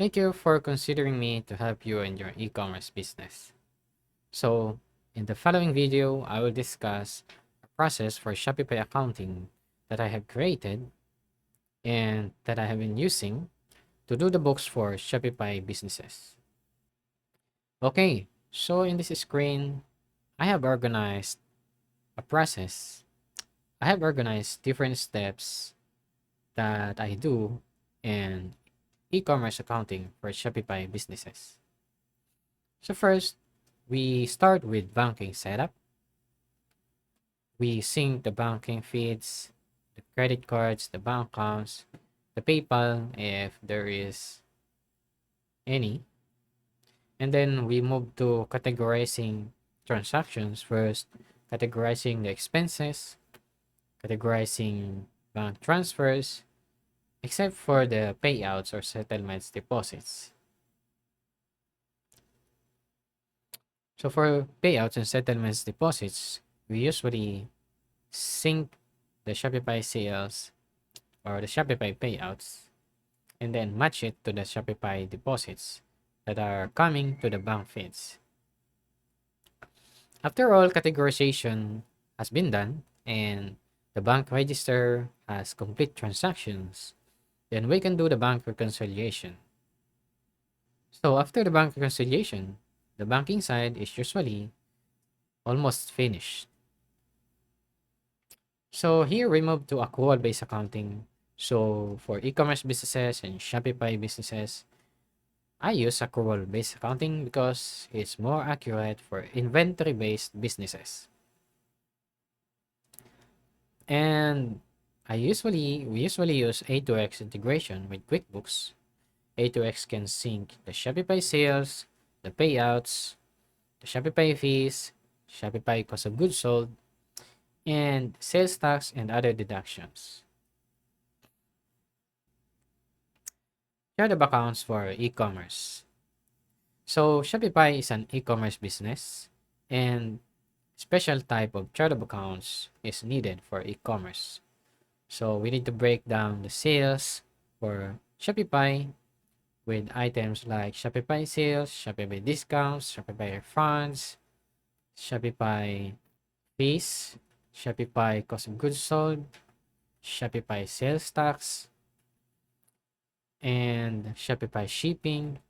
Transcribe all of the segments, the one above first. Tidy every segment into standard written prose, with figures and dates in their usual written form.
Thank you for considering me to help you in your e-commerce business. So, in the following video, I will discuss a process for Shopify accounting that I have created and that I have been using to do the books for Shopify businesses. Okay, so in this screen, I have organized a process. I have organized different steps that I do in e-commerce accounting for Shopify businesses. So first, we start with banking setup. We sync the banking feeds, the credit cards, the bank accounts, the PayPal if there is any. And then we move to categorizing transactions first, categorizing the expenses, categorizing bank transfers, except for the payouts or settlements deposits. So for payouts and settlements deposits, we usually sync the Shopify sales or the Shopify payouts and then match it to the Shopify deposits that are coming to the bank feeds. After all categorization has been done and the bank register has complete transactions, then we can do the bank reconciliation. So after the bank reconciliation, the banking side is usually almost finished. So here we move to accrual-based accounting. So for e-commerce businesses and Shopify businesses, I use accrual-based accounting because it's more accurate for inventory-based businesses. And we usually use A2X integration with QuickBooks. A2X can sync the Shopify sales, the payouts, the Shopify fees, Shopify cost of goods sold, and sales tax and other deductions. Chart of accounts for e-commerce. So Shopify is an e-commerce business and special type of chart of accounts is needed for e-commerce. So we need to break down the sales for Shopify with items like Shopify sales, Shopify discounts, Shopify refunds, Shopify fees, Shopify cost of goods sold, Shopify sales tax, and Shopify shipping,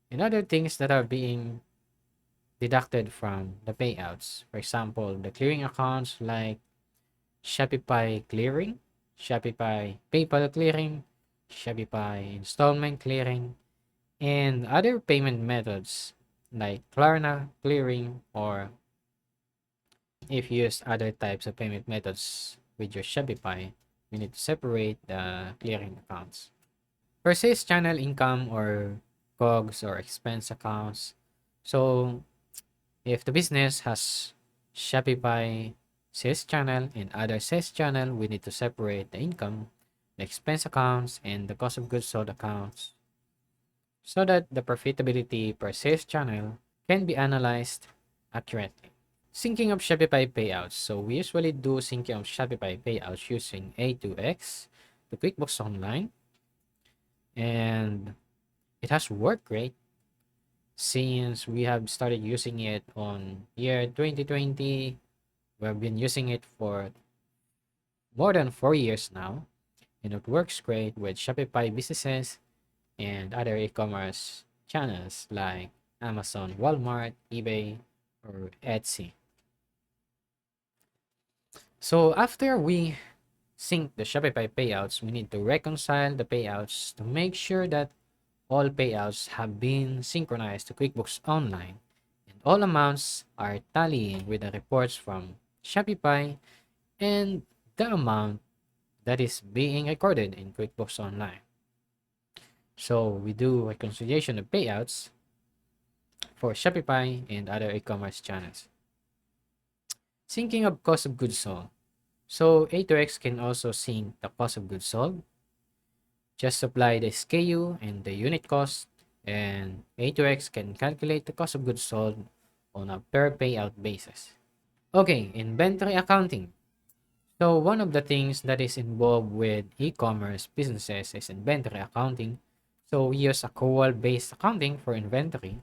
and other things that are being deducted from the payouts. For example, the clearing accounts like Shopify clearing, Shopify PayPal clearing, Shopify installment clearing, and other payment methods like Klarna clearing, or if you use other types of payment methods with your Shopify, you need to separate the clearing accounts. For sales channel income or COGS or expense accounts, so if the business has Shopify sales channel and other sales channel, we need to separate the income, the expense accounts, and the cost of goods sold accounts so that the profitability per sales channel can be analyzed accurately. Syncing of Shopify payouts. So we usually do syncing of Shopify payouts using A2X, the QuickBooks Online, and it has worked great since we have started using it on year 2020. We've been using it for more than 4 years now, and it works great with Shopify businesses and other e-commerce channels like Amazon, Walmart, eBay, or Etsy. So after we sync the Shopify payouts, we need to reconcile the payouts to make sure that all payouts have been synchronized to QuickBooks Online and all amounts are tallying with the reports from Shopify and the amount that is being recorded in QuickBooks Online. So we do reconciliation of payouts for Shopify and other e-commerce channels. Syncing of cost of goods sold. So A2X can also sync the cost of goods sold. Just supply the SKU and the unit cost, and A2X can calculate the cost of goods sold on a per payout basis. Okay, inventory accounting. So one of the things that is involved with e-commerce businesses is inventory accounting. So we use accrual-based accounting for inventory.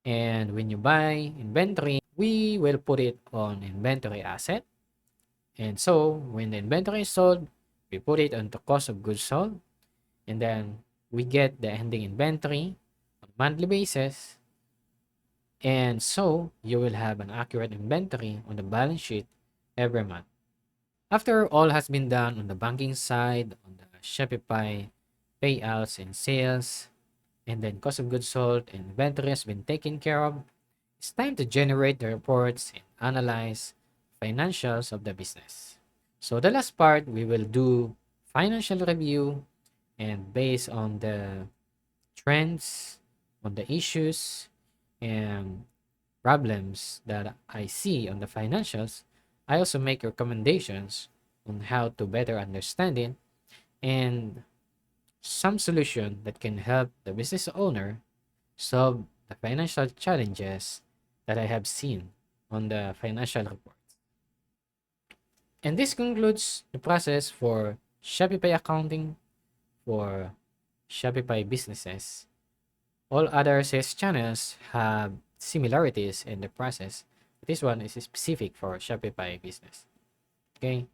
And when you buy inventory, we will put it on inventory asset. And so when the inventory is sold, we put it on the cost of goods sold. And then we get the ending inventory on a monthly basis. And so you will have an accurate inventory on the balance sheet every month. After all has been done on the banking side, on the Shopify payouts and sales, and then cost of goods sold and inventory has been taken care of, it's time to generate the reports and analyze financials of the business. So the last part, we will do financial review, and based on the trends, on the issues and problems that I see on the financials, I also make recommendations on how to better understand it and some solution that can help the business owner solve the financial challenges that I have seen on the financial reports. And this concludes the process for Shopify accounting for Shopify businesses. All other sales channels have similarities in the process. This one is specific for Shopify business. Okay.